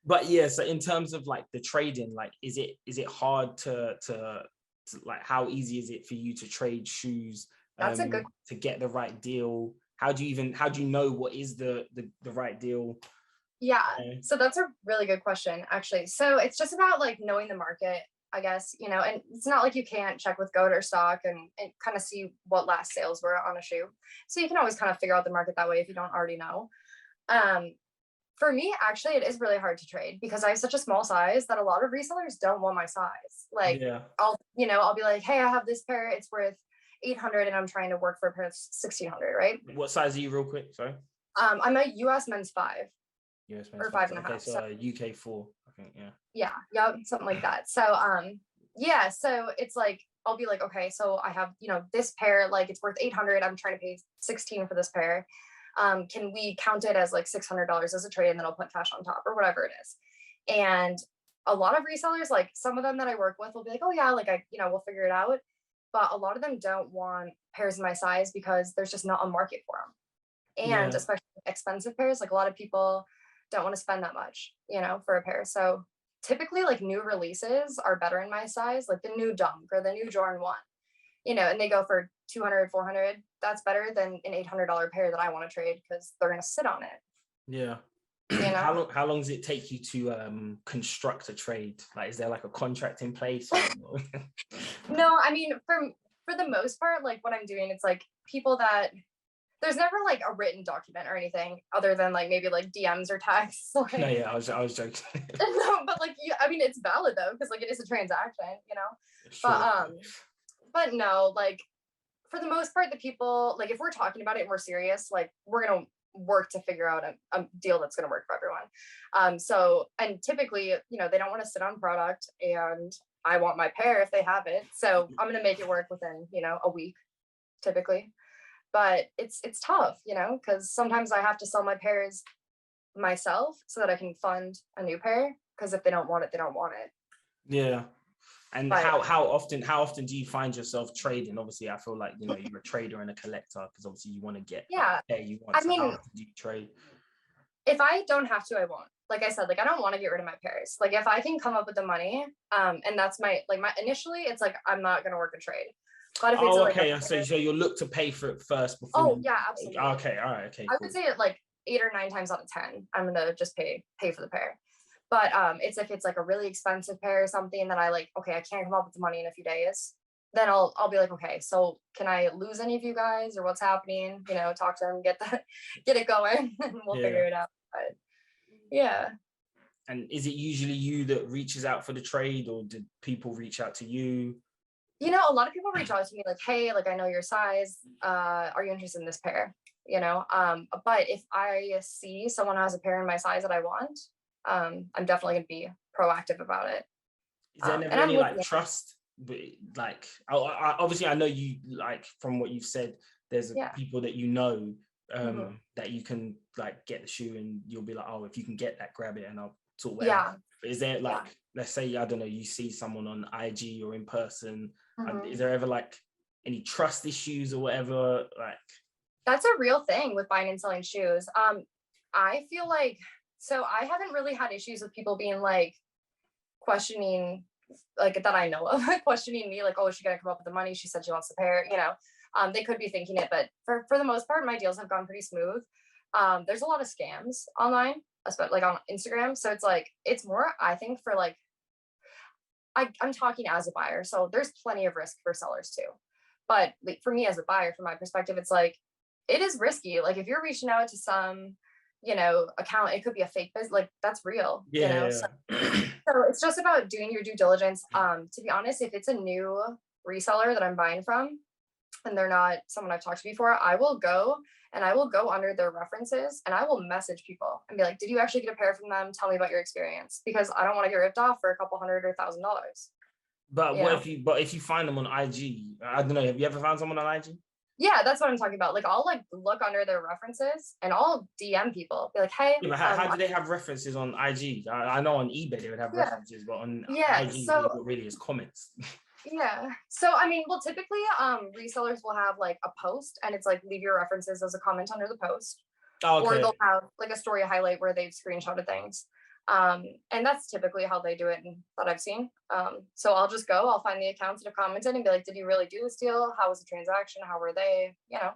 But yeah, so in terms of like the trading, like is it hard to like, how easy is it for you to trade shoes That's a good. to get the right deal? How do you know what is the right deal? Yeah. Uh, So that's a really good question, actually. So it's just about like knowing the market, I guess, and it's not like you can't check with Goat or Stock and kind of see what last sales were on a shoe. So you can always kind of figure out the market that way if you don't already know. Um, for me, actually, it is really hard to trade because I have such a small size that a lot of resellers don't want my size. Like yeah. I'll be like, hey, I have this pair, it's worth 800 and I'm trying to work for a pair of 1600, right? What size are you, real quick? Sorry. I'm a US men's 5 US men's or five. five and a Okay, half. so So UK four, I think. Yeah. yeah, yep, something like that. So yeah, so it's like I'll be like, okay, so I have, this pair, like it's worth 800. I'm trying to pay 16 for this pair. Can we count it as like $600 as a trade and then I'll put cash on top or whatever it is. And a lot of resellers, like some of them that I work with will be like, oh yeah, like we'll figure it out. But a lot of them don't want pairs in my size because there's just not a market for them. And Yeah. especially expensive pairs, like a lot of people don't want to spend that much, for a pair. So typically like new releases are better in my size, like the new Dunk or the new Jordan 1, and they go for 200, 400. That's better than an $800 pair that I want to trade because they're going to sit on it. Yeah. You know? How long does it take you to construct a trade? Like, is there like a contract in place? No, I mean, for the most part, like what I'm doing, it's like people that there's never like a written document or anything other than like maybe like DMs or texts. No, Like, yeah, I was joking. no, but like, I mean, it's valid though because like it is a transaction. But Sure. but no, like for the most part, the people, like if we're talking about it and we're serious, like we're gonna work to figure out a deal that's gonna work for everyone. So and typically, they don't want to sit on product, and I want my pair if they have it. So I'm gonna make it work within, a week, typically. But it's tough, because sometimes I have to sell my pairs myself so that I can fund a new pair. Because if they don't want it, they don't want it. Yeah. And But how often do you find yourself trading? Obviously, I feel like you're a trader and a collector because obviously you want to get like yeah, the pair you want. I So how mean, often do you trade? if I don't have to, I won't. Like I said, like I don't want to get rid of my pairs. Like if I can come up with the money, and that's my initially, it's like I'm not gonna work a trade. But if it's Oh, like a okay. So you'll look to pay for it first before oh you. yeah, absolutely. Okay. All right. Okay. I would Cool. say like 8 or 9 times out of 10, I'm gonna just pay for the pair. But it's if it's like a really expensive pair or something that I like, okay, I can't come up with the money in a few days, then I'll be like, okay, so can I lose any of you guys or what's happening? Talk to them, get it going, and we'll Yeah. figure it out. But yeah. And is it usually you that reaches out for the trade, or did people reach out to you? A lot of people reach out to me like, hey, like I know your size. Are you interested in this pair? But if I see someone has a pair in my size that I want, I'm definitely gonna be proactive about it. Is there And never I'm any looking like at trust? But like, obviously, I know you, like from what you've said. There's yeah. people that Mhm. that you can like get the shoe, and you'll be like, oh, if you can get that, grab it, and I'll sort whatever. Yeah. But is there Yeah. like, let's say, I don't know, you see someone on IG or in person, is Mhm. there ever like any trust issues or whatever? Like, That's a real thing with buying and selling shoes. I feel like so I haven't really had issues with people being like questioning, like that I know of, questioning me, like, oh, is she gonna come up with the money? She said she wants the pair. They could be thinking it, but for the most part, my deals have gone pretty smooth. There's a lot of scams online, especially like on Instagram. So it's like it's more, I think, for like I'm talking as a buyer, so there's plenty of risk for sellers too. But like, for me as a buyer, from my perspective, it's like it is risky. Like if you're reaching out to some, account, it could be a fake business. Like that's real, yeah. So so it's just about doing your due diligence. To be honest, if it's a new reseller that I'm buying from and they're not someone I've talked to before, I will go under their references and I will message people and be like, did you actually get a pair from them? Tell me about your experience because I don't want to get ripped off for a couple hundred or $1,000. But You know? but if you find them on IG, I don't know, have you ever found someone on IG? Yeah, that's what I'm talking about. Like I'll like look under their references and I'll DM people, be like, hey, Yeah, but how do they have references on IG? I know on eBay they would have yeah, references, but on yeah. IG all you So got really is comments. yeah. So I mean, well, typically resellers will have like a post and it's like leave your references as a comment under the post. Oh, Or okay. they'll have like a story highlight where they've screenshotted things. And that's typically how they do it that I've seen. So I'll just go, I'll find the accounts that have commented and be like, did you really do this deal? How was the transaction? How were they? You know,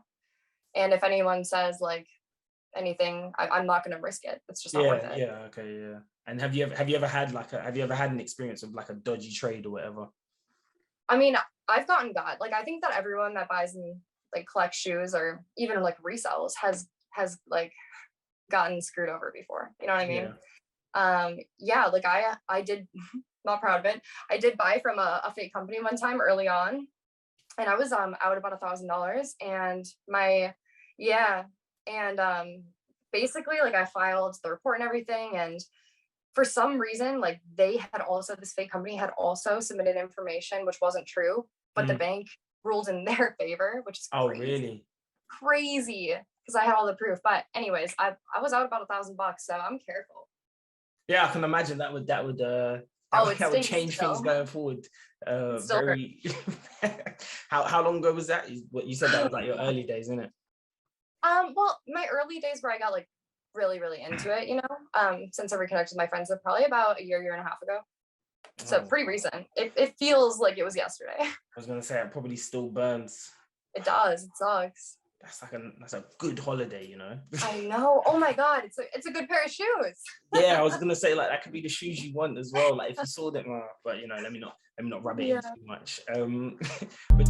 and if anyone says like anything, I'm not going to risk it. It's just not worth it. Yeah, okay, yeah. And have you ever had an experience of like a dodgy trade or whatever? I mean, I've got like, I think that everyone that buys and like collects shoes or even like resells has like gotten screwed over before. You know what I mean? Yeah, like I did not proud of it. I did buy from a fake company one time early on, and I was out about $1,000, and basically like I filed the report and everything, and for some reason like this fake company had also submitted information which wasn't true, but the bank ruled in their favor, which is crazy. Oh, really? Crazy, because I had all the proof. But anyways, I was out about $1,000, so I'm careful. Yeah, I can imagine that would change things going forward. Very. How long ago was that? What you said, that was like your early days, isn't it? Well, my early days where I got like really, really into it, you know, since I reconnected with my friends, probably about a year and a half ago. So pretty recent. It feels like it was yesterday. I was gonna say it probably still burns. It does. It sucks. That's a good holiday, you know. I know. Oh my god, it's a good pair of shoes. Yeah, I was gonna say like that could be the shoes you want as well. Like if you saw them, but you know, let me not rub it in too much. But